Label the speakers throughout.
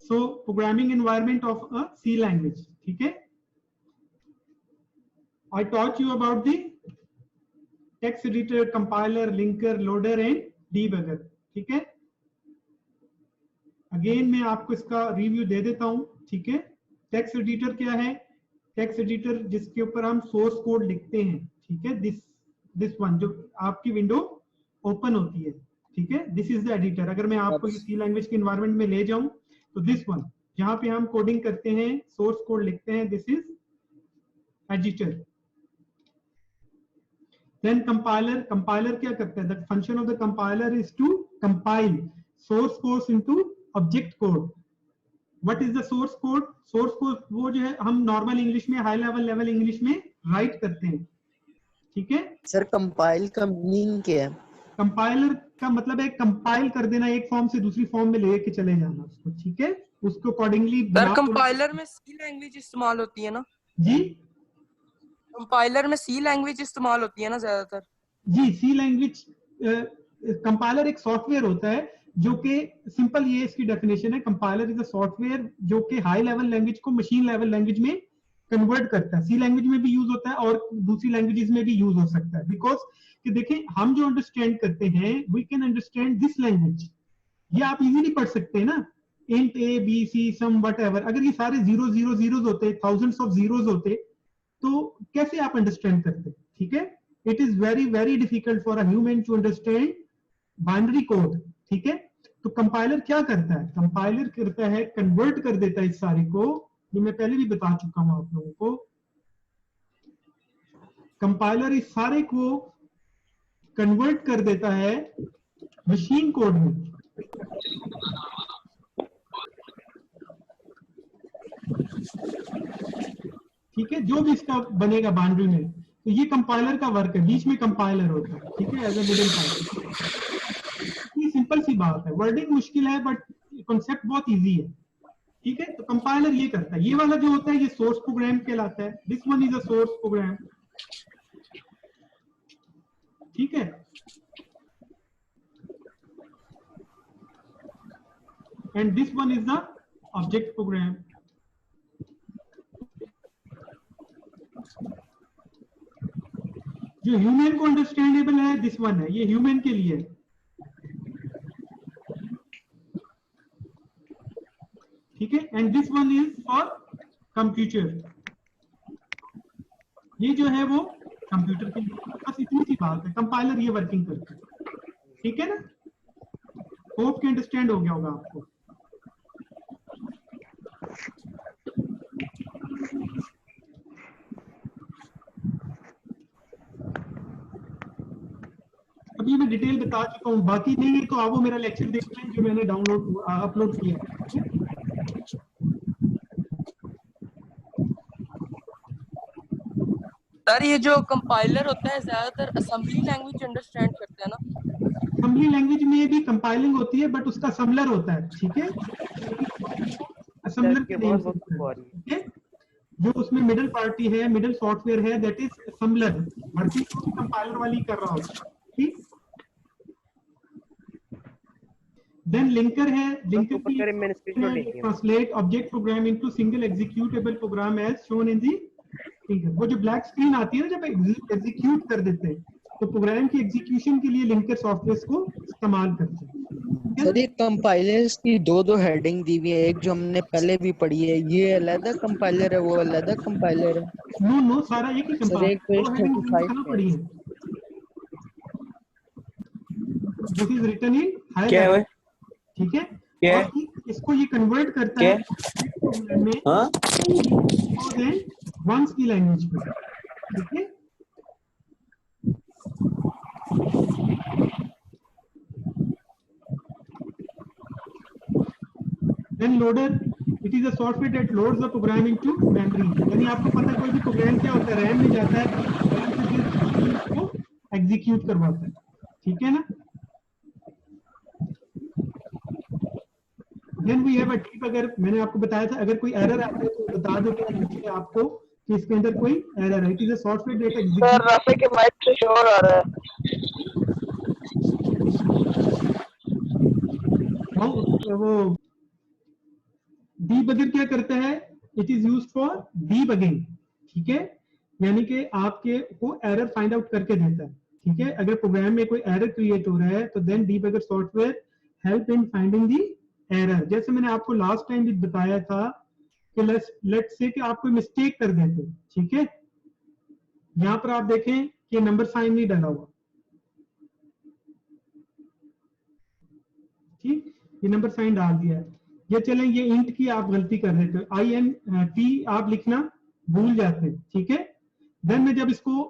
Speaker 1: So programming environment of a C language, ठीक है। I taught you about the text editor, compiler, linker, loader and debugger, ठीक है। Again मैं आपको इसका रिव्यू दे देता हूं, ठीक है। टेक्स्ट एडिटर क्या है? टेक्स्ट एडिटर जिसके ऊपर हम सोर्स कोड लिखते हैं, ठीक है। दिस वन जो आपकी विंडो ओपन होती है, ठीक है, दिस इज द एडिटर। अगर मैं आपको सी लैंग्वेज के एनवायरनमेंट में ले जाऊं तो दिस वन जहां पे हम कोडिंग करते हैं, सोर्स कोड लिखते हैं, this is editor. Then compiler, compiler क्या करता है? The function of the compiler is to compile source code into object code. What is the source code? Source code वो जो है हम नॉर्मल इंग्लिश में, हाई लेवल इंग्लिश में right करते हैं, ठीक है।
Speaker 2: सर कंपाइल का मीनिंग क्या है?
Speaker 1: कंपाइलर का मतलब है कंपाइल कर देना, एक फॉर्म से दूसरी फॉर्म में लेके चले जाना उसको, ठीक है। उसको अकॉर्डिंगली
Speaker 3: कंपाइलर में सी लैंग्वेज इस्तेमाल होती है ना
Speaker 1: जी?
Speaker 3: कंपाइलर में सी लैंग्वेज इस्तेमाल होती है ना ज्यादातर
Speaker 1: जी। सी लैंग्वेज कंपाइलर एक सॉफ्टवेयर होता है जो कि सिंपल, ये इसकी डेफिनेशन है, कंपाइलर इज अ सॉफ्टवेयर जो कि हाई लेवल लैंग्वेज को मशीन लेवल लैंग्वेज में कन्वर्ट करता है। सी लैंग्वेज में भी यूज होता है और दूसरी लैंग्वेजेस में भी यूज हो सकता है, बिकॉज कि देखें हम जो अंडरस्टैंड करते हैं, we can understand this language, ये आप इजीली पढ़ सकते हैं ना। Int A B C sum whatever, अगर ये सारे जीरो जीरो जीरोस होते, थाउजेंड्स ऑफ जीरोस होते, तो कैसे आप अंडरस्टैंड करते, ठीक है। It is very very difficult for a human to understand binary code, ठीक है। तो कंपाइलर क्या करता है? कंपाइलर करता है कन्वर्ट कर देता है इस सारे को, ये मैं पहले भी बता चुका हूं आप लोगों को। कंपाइलर इस सारे को कन्वर्ट कर देता है मशीन कोड में, ठीक है, जो भी इसका बनेगा बाउंड्री में। तो ये कंपाइलर का वर्क है, बीच में कंपाइलर होता है, ठीक है, as a middle party. Simple सी बात है, वर्डिंग मुश्किल है बट कॉन्सेप्ट बहुत इजी है, ठीक है। तो कंपाइलर ये करता है। ये वाला जो होता है ये सोर्स प्रोग्राम कहलाता है। This one is a source program, ठीक है। And this one is the object program. जो ह्यूमन को अंडरस्टैंडेबल है दिस वन है, ये ह्यूमन के लिए है, ठीक है। And this one is for computer, ये जो है वो कंप्यूटर के लिए। बस इतनी सी बात है, कंपाइलर ये वर्किंग करता है, ठीक है ना। होप के अंडरस्टैंड हो गया होगा आपको। अभी मैं डिटेल बता चुका हूँ, बाकी नहीं है तो आप वो मेरा लेक्चर देख लें जो मैंने डाउनलोड अपलोड किया है।
Speaker 3: सर ये जो कंपाइलर होता है ज्यादातर असेंबली लैंग्वेज अंडरस्टैंड करता है ना?
Speaker 1: असेंबली लैंग्वेज में भी कंपाइलिंग होती है बट उसका असम्बलर होता है, ठीक है। असम्बलर के नेम से, ठीक है। जो उसमें मिडिल पार्टी है, मिडिल सॉफ्टवेयर है, that is assembler. Working compiler वाली कर रहा होता है, ठीक। देन लिंकर है, लिंकर की translate object program into single executable program as shown in the figure. वो जो ब्लैक स्क्रीन आती है ना जब एग्जीक्यूट कर देते हैं, तो प्रोग्राम की एग्जीक्यूशन के लिए लिंकर सॉफ्टवेयर को इस्तेमाल करते हैं।
Speaker 2: सर ये कंपाइलर्स की दो हेडिंग दी हुई है, एक जो हमने पहले भी पढ़ी है, ये अलग कंपाइलर है, वो अलग कंपाइलर है।
Speaker 1: नो नो, सारा एक ही कंपाइलर।
Speaker 2: एक पेज 35
Speaker 1: पढ़ी है। This is written in high
Speaker 4: क्या
Speaker 1: लेवल,
Speaker 4: है,
Speaker 1: ठीक है।
Speaker 4: क्या
Speaker 1: और इसको ये कन्वर्ट करता है में वंस की लैंग्वेज पे, ठीक है। Then loader, it is a software that loads the program into memory। यानी आपको पता है कोई भी प्रोग्राम क्या होता है, रैम में जाता है, रैम से फिर उसको एग्जीक्यूट करवाता है, ठीक है ना। Then we have a debugger। मैंने आपको बताया था अगर कोई एरर आता है तो बता देगा आपको कि इसके अंदर कोई एरर है। It is a software that executes।
Speaker 5: Sir Rafe के माइक से शोर आ रहा है।
Speaker 1: वो डीबगर क्या करता है? It is used for debugging, ठीक है, यानी कि आपके को एरर फाइंड आउट करके देता है, ठीक है। अगर प्रोग्राम में कोई एरर क्रिएट हो रहा है तो then debugger software help in finding the error. जैसे मैंने आपको लास्ट टाइम भी बताया था कि लेट्स से कि आप कोई मिस्टेक कर देते, ठीक है, यहां पर आप देखें कि नंबर साइन नहीं डाला हुआ, ठीक, ये नंबर साइन डाल दिया है। ये चलें, ये इंट की आप गलती कर देते हो, INT आप लिखना भूल जाते हैं, ठीक है। देन मैं जब इसको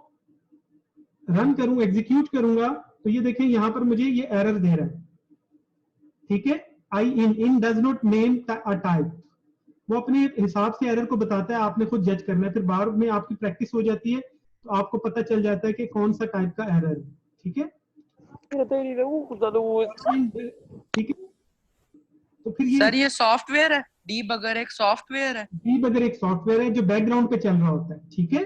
Speaker 1: रन करूं, एग्जीक्यूट करूंगा, तो ये देखें यहां पर मुझे ये एरर दे रहा है, ठीक है। in does not name a type, वो अपने हिसाब से एरर को बताता है, आपने खुद जज करना है। फिर बाद में आपकी प्रैक्टिस हो जाती है तो आपको पता चल जाता है कि कौन सा टाइप का एरर है, ठीक है, ठीक है। तो फिर ये
Speaker 3: सर ये सॉफ्टवेयर है, डीबगर एक सॉफ्टवेयर है,
Speaker 1: डीबगर एक सॉफ्टवेयर है जो बैकग्राउंड पे चल रहा होता है, ठीक है,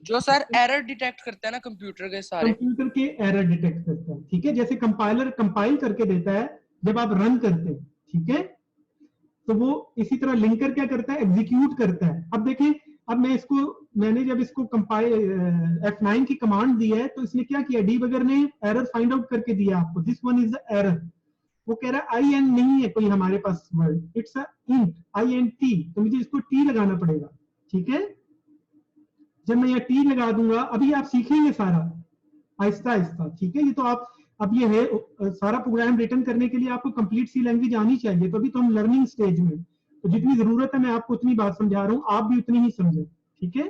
Speaker 3: जो सर एरर डिटेक्ट करता है ना कंप्यूटर के सारे।
Speaker 1: कंप्यूटर के एरर डिटेक्ट करता है, ठीक है। जैसे कंपाइलर कंपाइल करके देता है जब आप रन करते हैं, ठीक है, तो वो इसी तरह लिंकर क्या करता है? एग्जीक्यूट करता है। अब देखें, अब मैंने जब इसको कंपाइल F9 की कमांड दी है तो इसने क्या किया? डीबगर ने एरर फाइंड आउट करके दिया आपको, this one is the error. वो कह रहा है IN नहीं है कोई हमारे पास word, it's a int INT, तो मुझे इसको T लगाना पड़ेगा, ठीक है। जब मैं यहाँ T लगा दूंगा, अभी आप सीखेंगे सारा आहिस्ता आहिस्ता, ठीक है। ये तो आप अब ये है सारा प्रोग्राम रिटर्न करने के लिए आपको कंप्लीट सी लैंग्वेज आनी चाहिए, तो अभी तो हम लर्निंग स्टेज में, तो जितनी जरूरत है मैं आपको उतनी बात समझा रहा हूँ, आप भी उतनी ही समझें, ठीक है।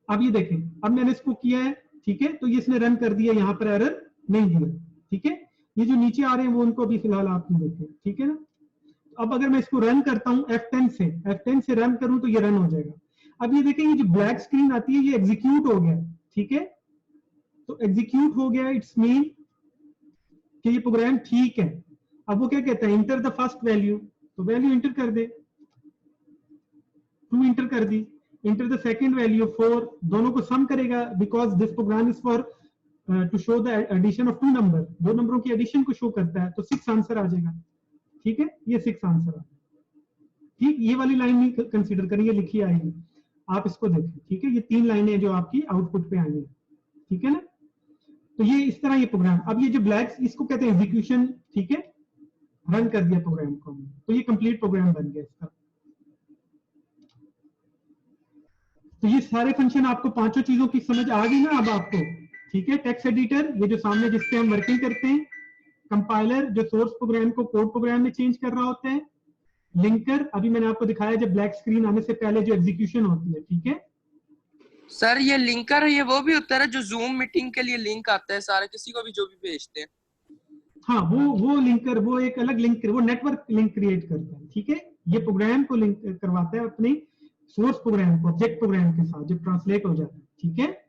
Speaker 1: अब ये देखें, अब मैंने इसको किया है, ठीक है, तो ये इसने रन कर दिया, यहाँ पर एरर नहीं दिया, ठीक है। ये जो नीचे आ रहे हैं वो उनको अभी फिलहाल आप नहीं देखें, ठीक है ना। अब अगर मैं इसको रन करता हूँ F10 से रन करूं तो ये रन हो जाएगा। अब ये देखें, ये जो ब्लैक स्क्रीन आती है ये एग्जीक्यूट हो गया, ठीक है, तो एग्जीक्यूट हो गया, इट्स मीन कि ये प्रोग्राम ठीक है। अब वो क्या कहता है? इंटर द फर्स्ट वैल्यू, तो वैल्यू इंटर कर दे, 2 इंटर कर दी, इंटर द सेकंड वैल्यू 4, दोनों को सम करेगा, because this program is for to show the addition of 2 number, 2 नंबरों की एडिशन को शो करता है, तो 6 आंसर आ जाएगा, ठीक है, ये 6 आंसर आ, ठीक। ये वाली लाइन नहीं कंसीडर करेंगे, लिखी आएगी, आप इसको देखें, ठीक है, ये 3 लाइनें जो आपकी आउटपुट पे आएंगी, ठीक है ना। तो ये इस तरह ये प्रोग्राम, अब ये जो ब्लैक, इसको कहते हैं एग्जीक्यूशन, ठीक है, रन कर दिया प्रोग्राम को, तो ये कंप्लीट प्रोग्राम बन गया इसका। तो ये सारे फंक्शन आपको पांचों चीजों की समझ आ गई ना अब आपको, ठीक है। टेक्स्ट एडिटर, ये जो सामने जिससे हम वर्किंग करते हैं, कंपाइलर जो सोर्स प्रोग्राम को कोड प्रोग्राम में चेंज कर रहा होता है, लिंकर अभी मैंने आपको दिखाया जब ब्लैक स्क्रीन आने से पहले जो एग्जीक्यूशन होती है, ठीक है।
Speaker 3: सर ये लिंकर, ये वो भी होता है जो जूम मीटिंग के लिए लिंक आता है सारे, किसी को भी जो भी भेजते हैं।
Speaker 1: हाँ, वो लिंकर, वो एक अलग लिंक, वो नेटवर्क लिंक क्रिएट करता है, ठीक है। ये प्रोग्राम को लिंक करवाता है अपने सोर्स प्रोग्राम को ऑब्जेक्ट प्रोग्राम के साथ, जब ट्रांसलेट हो जाता है, ठीक है।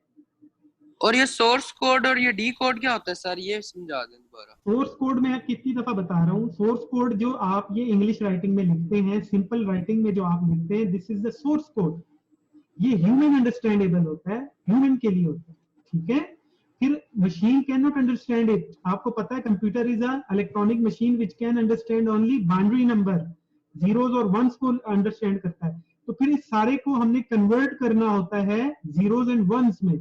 Speaker 3: और ये सोर्स कोड और ये डी कोड क्या होता है सर, ये समझा दें दोबारा।
Speaker 1: सोर्स कोड में आप कितनी दफा बता रहा हूँ, सोर्स कोड जो आप ये इंग्लिश राइटिंग में लिखते हैं, सिंपल राइटिंग में जो आप लिखते हैं, this is the source code. ये ह्यूमन अंडरस्टैंडेबल होता है, ह्यूमन के लिए होता है, ठीक है। फिर machine can not understand it, आपको पता है computer is a electronic machine which can understand only binary number, zeros और वंस को अंडरस्टैंड करता है। तो फिर इस सारे को हमने कन्वर्ट करना होता है जीरोस एंड वंस में,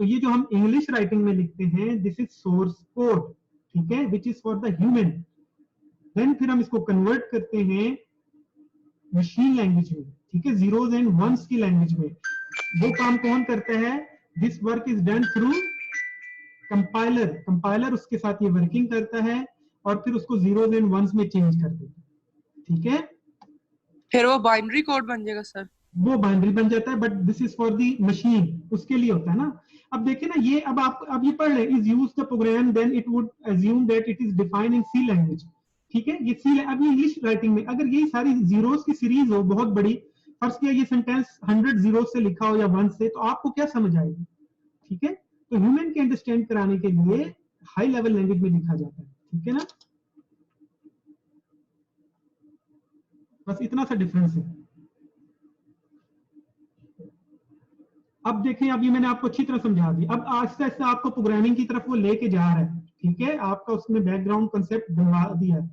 Speaker 1: तो ये जो हम इंग्लिश राइटिंग में लिखते हैं, दिस इज सोर्स कोड, ठीक है, which is for the human. Then फिर हम इसको कन्वर्ट करते हैं मशीन लैंग्वेज में, ठीक है, जीरोस एंड वंस की लैंग्वेज में। वो काम कौन करता है? This work is done through compiler, compiler उसके साथ ये वर्किंग करता है और फिर उसको जीरोस एंड वंस में चेंज कर देता है, ठीक है।
Speaker 3: फिर वो बाइनरी कोड बन जाएगा सर,
Speaker 1: वो बाइनरी बन जाता है, but this is for the machine, उसके लिए होता है ना। अब देखिए ना, ये अब ये पढ़ रहे, is use the program then it would assume that it is defined in C language, ठीक है। ये सी, अब ये इंग्लिश राइटिंग में अगर यही सारी जीरोस की सीरीज हो बहुत बड़ी, फर्स्ट किया ये सेंटेंस 100 जीरोस से लिखा हो या 1 से, तो आपको क्या समझ आएगी, ठीक है। तो ह्यूमन के अंडरस्टैंड कराने के लिए हाई लेवल लैंग्वेज में लिखा जाता है, ठीक है ना। बस इतना सा डिफरेंस है। अब देखें, अब ये मैंने आपको अच्छी तरह समझा दी, अब आहिस्ता आहिस्ता आपको प्रोग्रामिंग की तरफ वो लेके जा रहा है, ठीक है, आपका उसमें बैकग्राउंड कंसेप्ट बनवा दिया है।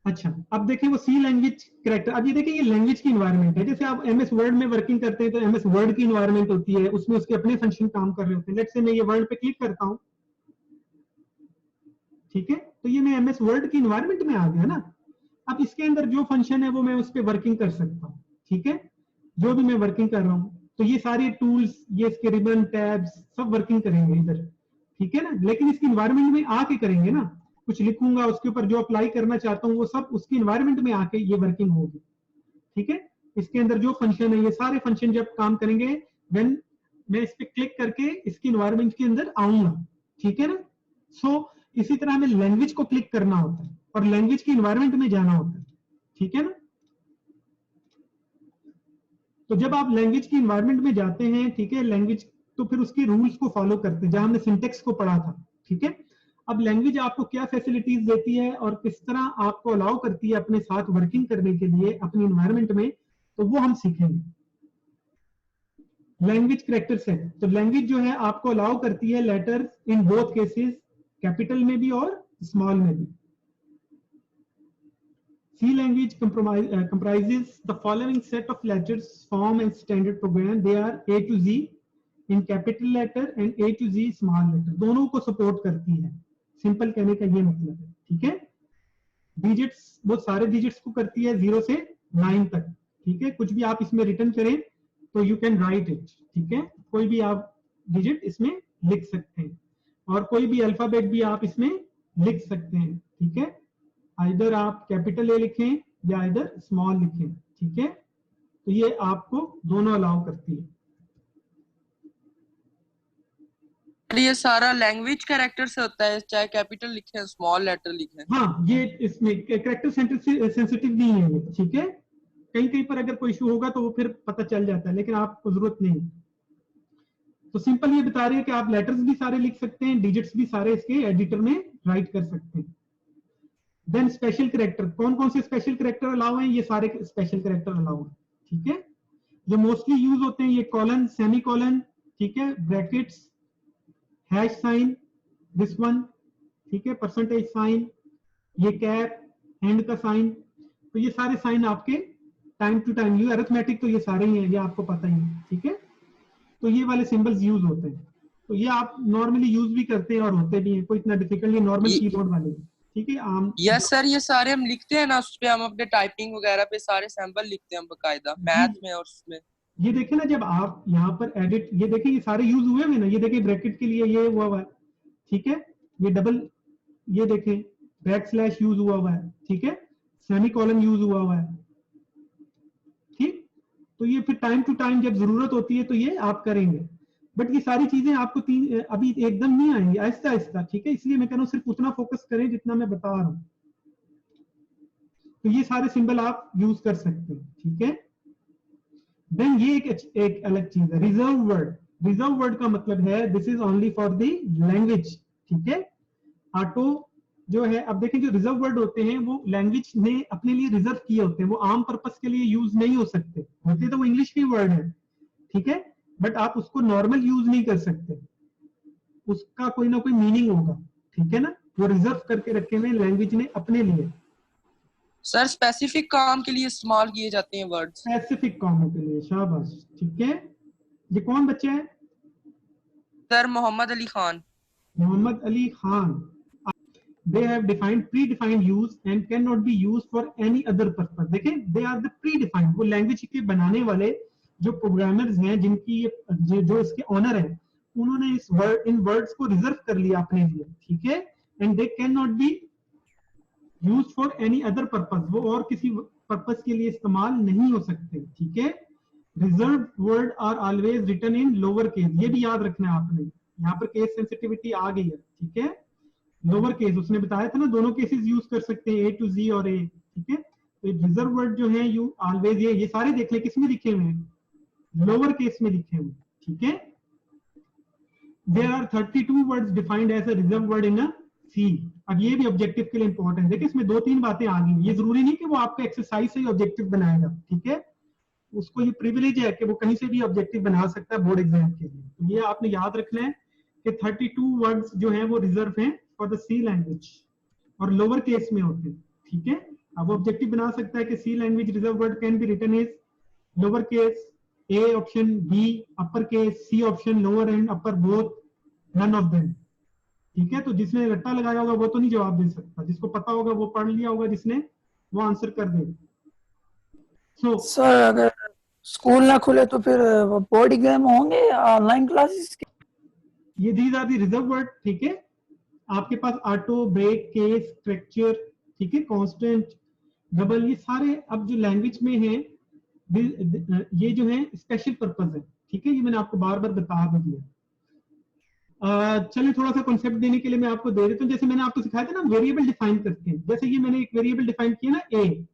Speaker 1: अच्छा, अब देखिए वो सी लैंग्वेज कैरेक्टर, अब ये देखिए ये लैंग्वेज की इन्वायरमेंट है। जैसे आप एमएस वर्ड में वर्किंग करते हैं तो एमएस वर्ड की इन्वायरमेंट होती है, उसमें उसके अपने फंक्शन काम कर रहे होते हैं। लेट्स से मैं ये वर्ड पे क्लिक करता हूं, ठीक है, तो ये मैं एमएस वर्ड की इन्वायरमेंट में आ गया ना। अब इसके अंदर जो फंक्शन है वो मैं उस पर वर्किंग कर सकता हूँ, ठीक है, जो भी मैं वर्किंग कर रहा हूँ। तो ये सारे टूल्स, ये इसके रिबन, टैब्स सब वर्किंग करेंगे इधर, ठीक है ना। लेकिन इसकी इन्वायरमेंट में आके करेंगे ना, कुछ लिखूंगा उसके ऊपर जो अप्लाई करना चाहता हूँ वो सब उसकी इन्वायरमेंट में आके ये वर्किंग होगी, ठीक है। इसके अंदर जो फंक्शन है, ये सारे फंक्शन जब काम करेंगे व्हेन मैं इस पे क्लिक करके इसकी इन्वायरमेंट के अंदर आऊंगा, ठीक है ना। सो इसी तरह हमें लैंग्वेज को क्लिक करना होता है और लैंग्वेज की इन्वायरमेंट में जाना होता है, ठीक है ना। तो जब आप लैंग्वेज की इन्वायरमेंट में जाते हैं, ठीक है, लैंग्वेज, तो फिर उसके रूल्स को फॉलो करते हैं, जहां हमने सिंटेक्स को पढ़ा था, ठीक है। अब लैंग्वेज आपको क्या फैसिलिटीज देती है और किस तरह आपको अलाउ करती है अपने साथ वर्किंग करने के लिए अपनी इन्वायरमेंट में, तो वो हम सीखेंगे। लैंग्वेज कैरेक्टर सेट, तो लैंग्वेज जो है आपको अलाउ करती है letters in both cases, capital में भी और स्मॉल में भी। C language comprises the following set of letters, form and standard program. They are A to Z in capital letter and A to Z small letter. दोनों को support करती है, simple कहने का ये मतलब है, ठीक है। डिजिट्स, वो सारे डिजिट्स को करती है 0 से 9 तक, ठीक है। कुछ भी आप इसमें रिटर्न करें तो यू कैन राइट इट, ठीक है, कोई भी आप डिजिट इसमें लिख सकते हैं और कोई भी अल्फाबेट भी आप इसमें लिख सकते हैं, ठीक है। आइदर आप कैपिटल ए लिखें या आइदर स्मॉल लिखें, ठीक है। तो ये आपको दोनों अलाउ करती है।
Speaker 3: ये सारा लैंग्वेज कैरेक्टर से होता है, चाहे कैपिटल लिखे स्मॉल लेटर लिखे।
Speaker 1: हाँ, ये इसमें कैरेक्टर सेंसिटिव नहीं है ये, ठीक है। कहीं कहीं पर अगर कोई इशू होगा तो वो फिर पता चल जाता है, लेकिन आपको जरूरत नहीं। तो सिंपल ये बता रही है कि आप लेटर्स भी सारे लिख सकते हैं, डिजिट्स भी सारे इसके एडिटर में राइट कर सकते हैं। देन स्पेशल कैरेक्टर, कौन कौन से स्पेशल कैरेक्टर अलाउ हैं, ये सारे स्पेशल कैरेक्टर अलाउ हैं, ठीक है। जो मोस्टली यूज होते हैं ये कॉलन, सेमी कॉलन, ठीक है, brackets, hash sign, this one, ठीक है, परसेंटेज साइन, ये कैप, एंड का साइन। तो ये सारे साइन आपके time to time use, arithmetic तो ये सारे ही हैं, ये आपको पता ही है, ठीक है। तो ये वाले सिंबल्स यूज होते हैं, तो ये आप नॉर्मली यूज भी करते हैं और होते भी हैं, कोई इतना डिफिकल्ट नहीं, नॉर्मल कीबोर्ड वाले, ठीक है। आम
Speaker 3: यस सर, ये सारे हम लिखते हैं ना उस पे, हम अपने टाइपिंग वगैरह पे सारे सैंपल लिखते हैं हम बकायदा मैथ में और उसमें।
Speaker 1: ये देखिए ना, जब आप यहाँ पर एडिट, ये देखिए ये सारे यूज हुए हैं ना, ये देखिए ब्रैकेट के लिए ये हुआ है, ठीक है, ये डबल, ये देखें बैक स्लैश यूज हुआ है, ठीक है, सेमी कॉलन यूज हुआ है, ठीक। तो ये फिर टाइम टू टाइम जब जरूरत होती है तो ये आप करेंगे, बट ये सारी चीजें आपको अभी एकदम नहीं आएंगी, आहिस्ता आहिस्ता, ठीक है। इसलिए मैं कह रहा हूँ सिर्फ उतना फोकस करें जितना मैं बता रहा हूँ। तो ये सारे सिंबल आप यूज कर सकते हैं, ठीक है। देन ये एक अलग चीज है, रिजर्व वर्ड। रिजर्व वर्ड का मतलब है this is only for the language, ठीक है। ऑटो जो है, अब देखें जो रिजर्व वर्ड होते हैं वो लैंग्वेज ने अपने लिए रिजर्व किए होते हैं, वो आम पर्पस के लिए यूज नहीं हो सकते होते, तो वो इंग्लिश के वर्ड है, ठीक है, बट आप उसको नॉर्मल यूज नहीं कर सकते, उसका कोई ना कोई मीनिंग होगा, ठीक है ना। वो रिजर्व करके रखे हुए लैंग्वेज ने अपने लिए।
Speaker 3: सर स्पेसिफिक काम के लिए इस्तेमाल किए जाते हैं वर्ड्स।
Speaker 1: स्पेसिफिक कामों के लिए, शाबाश, ठीक है। ये कौन बच्चे हैं?
Speaker 3: Sir Mohammad Ali Khan.
Speaker 1: Mohammad Ali Khan. They have defined predefined use and cannot be used for any other purpose. देखें, they are the predefined, वो लैंग्वेज के बनाने वाले जो प्रोग्रामर्स हैं, जिनकी जो इसके ऑनर हैं, उन्होंने इन वर्ड्स को रिजर्व कर लिया अपने लिए, ठीक है। And they can not be use for any other purpose, वो और किसी पर्पस के लिए इस्तेमाल नहीं हो सकते, ठीक है। Reserve word are always written in lower case, ये भी याद रखना है आपने, यहाँ पर केस सेंसिटिविटी आ गई है, ठीक है। लोअर केस उसने बताया था ना, दोनों केसेस यूज कर सकते हैं, ए टू जी और ए, ठीक है। तो रिजर्व वर्ड जो है यू ऑलवेज, ये सारे देख ले किसमें लिखे हुए हैं, लोअर केस में लिखे हुए, ठीक है। There are 32 words defined as a reserve word in a C. अब ये भी ऑब्जेक्टिव के लिए इंपॉर्टेंट है, देखिए इसमें 2-3 बातें आ गई, ये जरूरी नहीं कि वो आपका एक्सरसाइज से ही ऑब्जेक्टिव बनाएगा, ठीक है। उसको ये प्रिविलेज है कि वो कहीं से भी ऑब्जेक्टिव बना सकता है बोर्ड एग्जाम के लिए। तो ये आपने याद रखना है कि 32 वर्ड्स जो हैं वो रिजर्व हैं फॉर द सी लैंग्वेज और लोअर केस में होते हैं, ठीक है। अब ऑब्जेक्टिव बना सकता है कि C language reserve word can be written as lower case A option, B upper case, C option lower and upper both, none of them. ठीक है, तो जिसने रट्टा लगाया होगा वो तो नहीं जवाब दे सकता, जिसको पता होगा वो पढ़ लिया होगा जिसने, वो आंसर कर दे। सो
Speaker 4: सर अगर स्कूल ना खुले तो फिर बोर्ड एग्जाम होंगे या ऑनलाइन क्लासेस?
Speaker 1: ये these are the reserve word. ठीक है, आपके पास ऑटो, ब्रेक, केस, स्ट्रक्चर, ठीक है, कांस्टेंट, डबल, ये सारे अब जो लैंग्वेज में है ये जो है स्पेशल पर्पस है। ठीक है, ये मैंने आपको बार बार बता भी दिया। चलिए थोड़ा सा कॉन्सेप्ट देने के लिए मैं आपको दे देता हूँ। जैसे मैंने आपको सिखाया था ना वेरिएबल डिफाइन करते हैं, जैसे ये मैंने एक वेरिएबल डिफाइन किया ना ए,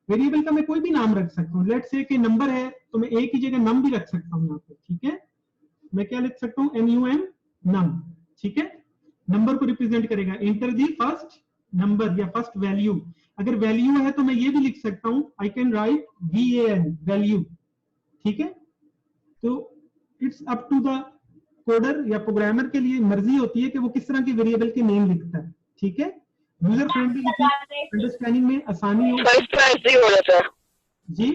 Speaker 1: वेरिएबल का मैं कोई भी नाम रख सकता हूँ। लेट्स से कि नंबर है तो मैं ए की जगह नम भी रख सकता हूँ यहाँ पे। ठीक है, मैं क्या लिख सकता हूँ, NUM, नम। ठीक है, नंबर को रिप्रेजेंट करेगा, एंटर दी फर्स्ट नंबर या फर्स्ट वैल्यू। अगर वैल्यू है तो मैं ये भी लिख सकता हूँ, I can write VAL, value. ठीक है, तो it's up to the coder या प्रोग्रामर के लिए मर्जी होती है कि वो किस तरह के वेरिएबल के नेम लिखता है। ठीक है, यूजर फ्रेंडली लिखिए, अंडरस्टैंडिंग में आसानी हो।
Speaker 5: इस तरह इजी हो जाता है
Speaker 1: जी,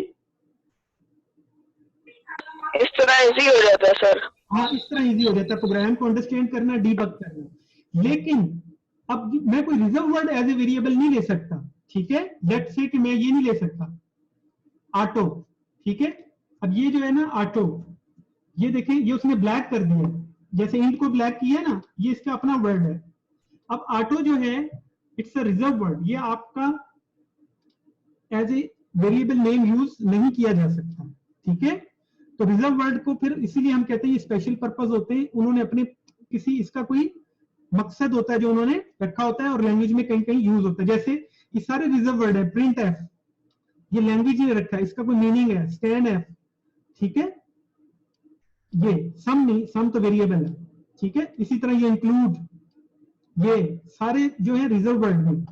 Speaker 5: इस तरह इजी हो जाता है सर।
Speaker 1: हाँ, इस तरह इजी हो जाता है प्रोग्राम को अंडरस्टैंड करना, डीबग करना। लेकिन अब मैं कोई reserve word as a variable नहीं ले सकता। ठीक है, लेट्स से कि मैं ये नहीं ले सकता ऑटो। ठीक है, अब ये जो है ना ऑटो, ये देखें ये उसने ब्लैक कर दिया, जैसे इंट को ब्लैक किया है ना, ये इसका अपना वर्ड है। अब ऑटो जो है इट्स अ रिजर्व वर्ड, ये आपका as a variable name use नहीं किया जा सकता। ठीक है, तो रिजर्व वर्ड को फिर इसीलिए हम कहते हैं ये स्पेशल पर्पस होते हैं, उन्होंने अपने किसी इसका कोई मकसद होता है जो उन्होंने रखा होता है और लैंग्वेज में कहीं कहीं यूज होता है। जैसे ये सारे रिजर्व वर्ड है, प्रिंट एफ, ये लैंग्वेज ने रखा है, इसका कोई मीनिंग है, स्कैन एफ। ठीक है, ये सम नहीं, सम तो वेरिएबल है। ठीक है, इसी तरह ये इंक्लूड, ये सारे जो है रिजर्व वर्ड में।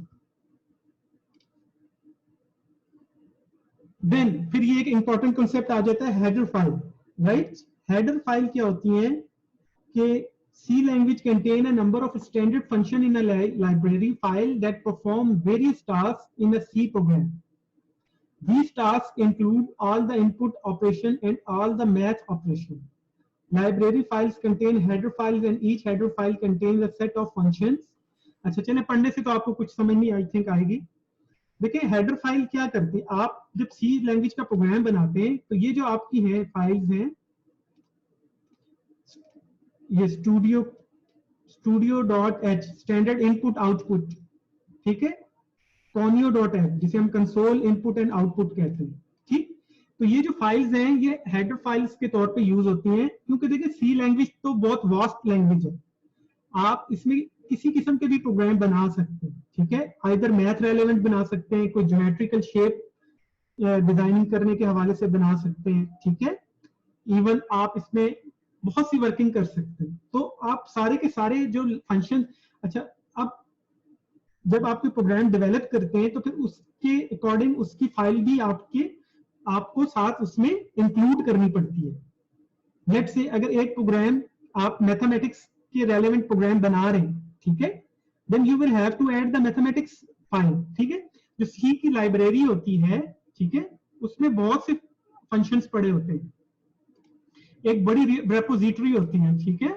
Speaker 1: देन फिर ये एक इंपॉर्टेंट कॉन्सेप्ट आ जाता है header file, right. Header file क्या होती है कि C language contain a number of standard function in a library file that perform various tasks in a C program. These tasks include all the input operation and all the math operation. Library files contain header files and each header file contains a set of functions. अच्छा चले पढ़ने से तो आपको कुछ समझ नहीं I think आएगी। देखिए हेडर फाइल क्या करती है, आप जब C लैंग्वेज का प्रोग्राम बनाते हैं तो ये जो आपकी है फाइल्स हैं, ये studio.h स्टैंडर्ड इनपुट आउटपुट, ठीक है, conio.h जिसे हम कंसोल इनपुट एंड आउटपुट कहते हैं। ठीक, तो ये जो फाइल्स हैं ये हेडर फाइल्स के तौर पे यूज होती हैं, क्योंकि देखिए सी लैंग्वेज तो बहुत वास्ट लैंग्वेज है, आप इसमें किसी किस्म के भी प्रोग्राम बना सकते हैं। ठीक है, आइदर मैथ रेलेवेंट बना सकते हैं, कोई ज्योमेट्रिकल शेप डिजाइनिंग करने के हवाले से बना सकते हैं। ठीक है, इवन आप इसमें बहुत सी वर्किंग कर सकते हैं। तो आप सारे के सारे जो फंक्शन, अच्छा अब जब आपके प्रोग्राम डेवलप करते हैं तो फिर उसके अकॉर्डिंग उसकी फाइल भी आपको साथ उसमें इंक्लूड करनी पड़ती है। लेट्स से अगर एक प्रोग्राम आप मैथमेटिक्स के रेलेवेंट प्रोग्राम बना रहे हैं, ठीक है, then you will have to add the mathematics file. ठीक है, जो सी की लाइब्रेरी होती है, ठीक है, उसमें बहुत से फंक्शंस पड़े होते हैं, एक बड़ी रेपोजिटरी होती है। ठीक है,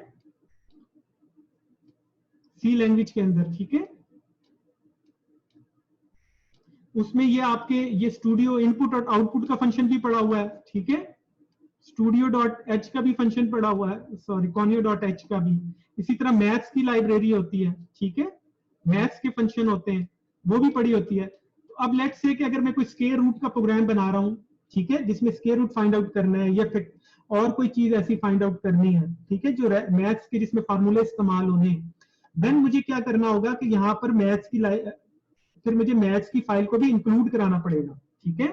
Speaker 1: सी लैंग्वेज के अंदर, ठीक है, उसमें ये आपके ये स्टूडियो इनपुट और आउटपुट का फंक्शन भी पड़ा हुआ है। ठीक है, studio.h का भी फंक्शन पड़ा हुआ है, सॉरी conio.h का भी। इसी तरह मैथ्स की लाइब्रेरी होती है, ठीक है, मैथ्स के फंक्शन होते हैं, वो भी पड़ी होती है। तो अब लेट्स से कि अगर मैं कोई स्क्वायर रूट का प्रोग्राम बना रहा हूं, ठीक है, जिसमें स्क्वायर रूट फाइंड आउट करना है या फिर और कोई चीज ऐसी फाइंड आउट करनी है, ठीक है, जो मैथ्स के जिसमें फार्मूले इस्तेमाल होने, देन मुझे क्या करना होगा कि यहाँ पर मैथ्स की फिर मुझे मैथ्स की फाइल को भी इंक्लूड कराना पड़ेगा। ठीक है,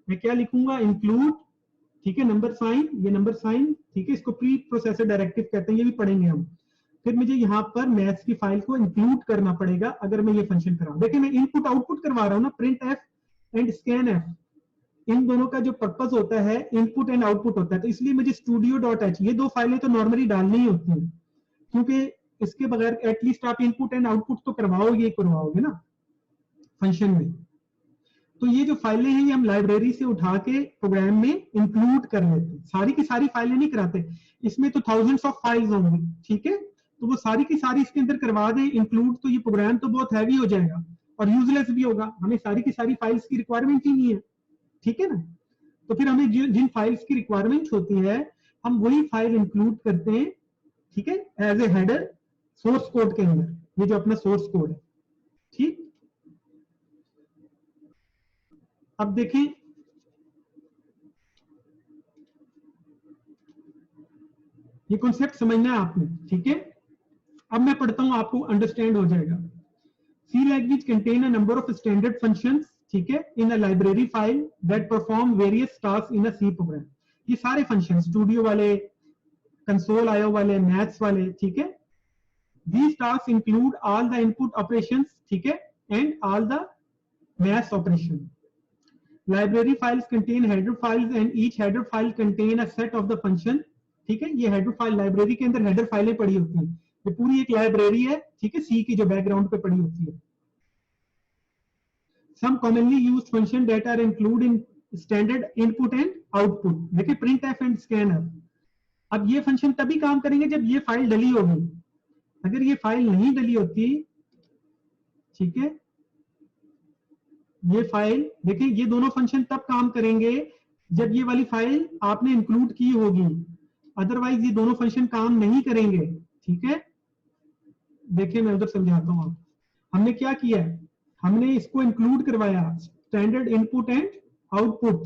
Speaker 1: मैं क्या लिखूंगा, इंक्लूड, ठीक है, नंबर साइन, ये नंबर साइन, ठीक है, इसको प्री प्रोसेसर डायरेक्टिव कहते हैं, ये भी पढ़ेंगे हम। फिर मुझे यहाँ पर मैथ्स की फाइल को इंक्लूड करना पड़ेगा अगर मैं ये फंक्शन कराऊं। देखिए मैं इनपुट आउटपुट करवा रहा हूँ ना, print F and scan F, इन दोनों का जो पर्पस होता है इनपुट एंड आउटपुट होता है, तो इसलिए मुझे studio.h ये दो फाइलें तो नॉर्मली डालनी ही होती हैं, क्योंकि इसके बगैर एटलीस्ट आप इनपुट एंड आउटपुट तो करवाओगे ना फंक्शन में। तो ये जो फाइलें हैं ये हम लाइब्रेरी से उठा के प्रोग्राम में इंक्लूड कर लेते हैं, सारी की सारी फाइलें नहीं कराते, इसमें तो थाउजेंड्स ऑफ फाइल्स होंगी, ठीक है, तो वो सारी की सारी इसके अंदर करवा दें इंक्लूड, तो ये प्रोग्राम तो बहुत हैवी हो जाएगा और यूजलेस भी होगा, हमें सारी की सारी फाइल्स की रिक्वायरमेंट ही नहीं है, ठीक है ना। तो फिर हमें जिन फाइल्स की रिक्वायरमेंट होती है हम वही फाइल इंक्लूड करते हैं, ठीक है, as a header source code के अंदर, ये जो अपना सोर्स कोड है, ठीक। अब देखें ये कॉन्सेप्ट समझना है आपने, ठीक है। अब मैं पढ़ता हूं, आपको अंडरस्टैंड हो जाएगा। C language contain a number of standard functions, ठीक है, in a library file that perform various task in a C program. ये सारे फंक्शन स्टूडियो वाले, कंसोल आईओ वाले, मैथ्स वाले, ठीक है, these tasks include all the input operations, ठीक है, and all the math operation. Library files contain header files and each header file contain a set of the function, ठीक है, ये हेडर फाइल लाइब्रेरी के अंदर हेडर फाइलें पड़ी होती हैं, ये पूरी एक लाइब्रेरी है, ठीक है, सी की जो बैकग्राउंड पे पड़ी होती है। Some commonly used function that are included in standard input and output, देखिए printf and scanf। अब ये फंक्शन तभी काम करेंगे जब ये फाइल डली होगी, अगर ये फाइल नहीं डली होती, ठीक है, ये फाइल देखिए, ये दोनों फंक्शन तब काम करेंगे जब ये वाली फाइल आपने इंक्लूड की होगी, अदरवाइज ये दोनों फंक्शन काम नहीं करेंगे, ठीक है। देखिए मैं उधर समझाता हूं, आप हमने क्या किया है, हमने इसको इंक्लूड करवाया स्टैंडर्ड इनपुट एंड आउटपुट,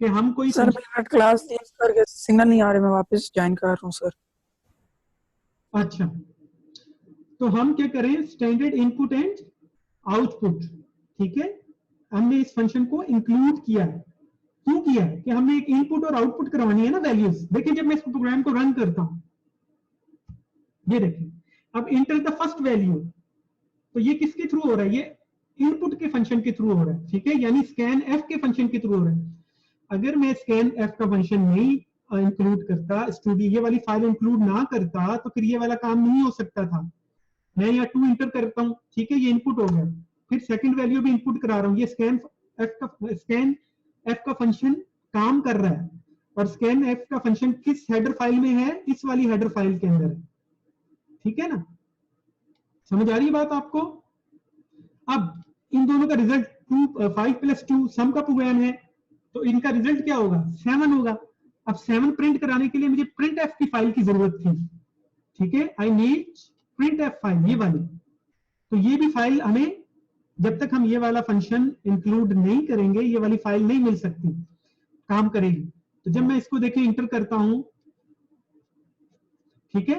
Speaker 1: कि हम कोई
Speaker 4: सर मेरा क्लास चेंज करके सिग्नल नहीं आ रहे, मैं वापस ज्वाइन कर रहा हूँ सर।
Speaker 1: अच्छा, तो हम क्या करें, स्टैंडर्ड इनपुट एंड आउटपुट, ठीक है, हमने इस फंक्शन को इंक्लूड किया है। क्यों किया है कि हमने एक इनपुट और आउटपुट करवानी है ना वैल्यूज। देखिए जब मैं इस प्रोग्राम को रन करता हूं, ये देखिए, अब इंटर द फर्स्ट वैल्यू, तो ये किसके थ्रू हो रहा है, ये इनपुट के फंक्शन के थ्रू हो रहा है, ठीक है, यानी स्कैन एफ के फंक्शन के थ्रू हो रहा है। अगर मैं स्कैन एफ का फंक्शन नहीं इंक्लूड करता, स्टूडियो ये वाली फाइल इंक्लूड ना करता, तो फिर ये वाला काम नहीं हो सकता था। मैं यहाँ 2 इंटर करता हूँ, ठीक है, ये इनपुट हो गया, फिर सेकंड वैल्यू भी इनपुट करा रहा हूँ, ये स्कैन एफ का फंक्शन काम कर रहा है, और स्कैन एफ का फंक्शन किस हेडर फाइल में है, इस वाली हेडर फाइल के अंदर है, ठीक है ना, समझ आ रही है बात आपको। अब इन दोनों का रिजल्ट 5 + 2 सम का प्रोग्राम है, तो इनका रिजल्ट क्या होगा, 7 होगा। अब 7 प्रिंट कराने के लिए मुझे प्रिंट एफ की फाइल की जरूरत थी, ठीक है, I need print F file, ये वाली। तो ये भी फाइल हमें, जब तक हम ये वाला फंक्शन इंक्लूड नहीं करेंगे, ये वाली फाइल नहीं मिल सकती, काम करेगी। तो जब मैं इसको देखिए इंटर करता हूं, ठीक है,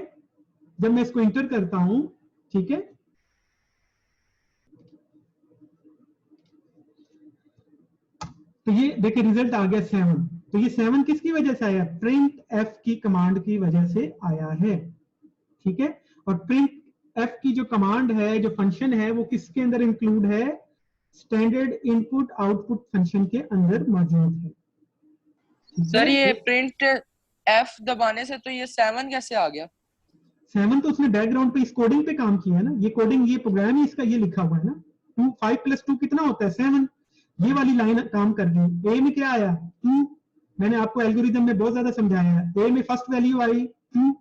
Speaker 1: जब मैं इसको इंटर करता हूं, ठीक है, तो ये देखिए रिजल्ट आ गया 7। तो ये 7 किसकी वजह से आया, प्रिंट एफ की कमांड की वजह से आया है, ठीक है। और प्रिंट एफ की जो कमांड है, जो फंक्शन है, वो किसके अंदर इंक्लूड है, स्टैंडर्ड इनपुट आउटपुट फंक्शन के अंदर मौजूद है।
Speaker 3: सर ये प्रिंट एफ दबाने से तो ये 7 कैसे आ गया?
Speaker 1: 7 तो उसने बैकग्राउंड पे इस कोडिंग पे काम किया है ना, ये कोडिंग, ये प्रोग्राम ही इसका ये लिखा हुआ है ना। 5 + 2 कितना होता है, 7। ये वाली लाइन काम कर गई। ए में क्या आया, 2। मैंने आपको एल्गोरिथम में बहुत ज्यादा समझाया है। ए में फर्स्ट वैल्यू आई 2,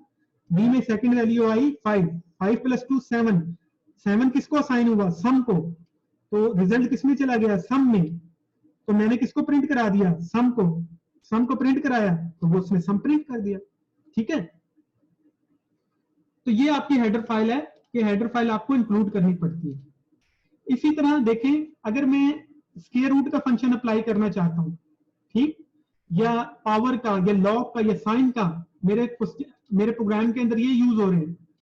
Speaker 1: बी में सेकंड वैल्यू आई 5। 5 + 2 7। 7 किसको असाइन हुआ, सम को, तो रिजल्ट किसमें चला गया, सम में। तो मैंने किसको प्रिंट करा दिया, सम को। सम को प्रिंट कराया तो वो उसने सम प्रिंट कर दिया, ठीक है। तो ये आपकी हेडर फाइल है कि हेडर फाइल आपको इंक्लूड करनी पड़ती है। इसी तरह देखें, अगर मैं स्क्वायर रूट का फंक्शन अप्लाई करना चाहता हूं, ठीक, या पावर का या लॉग का या साइन का, मेरे प्रोग्राम के अंदर ये यूज हो रहे हैं,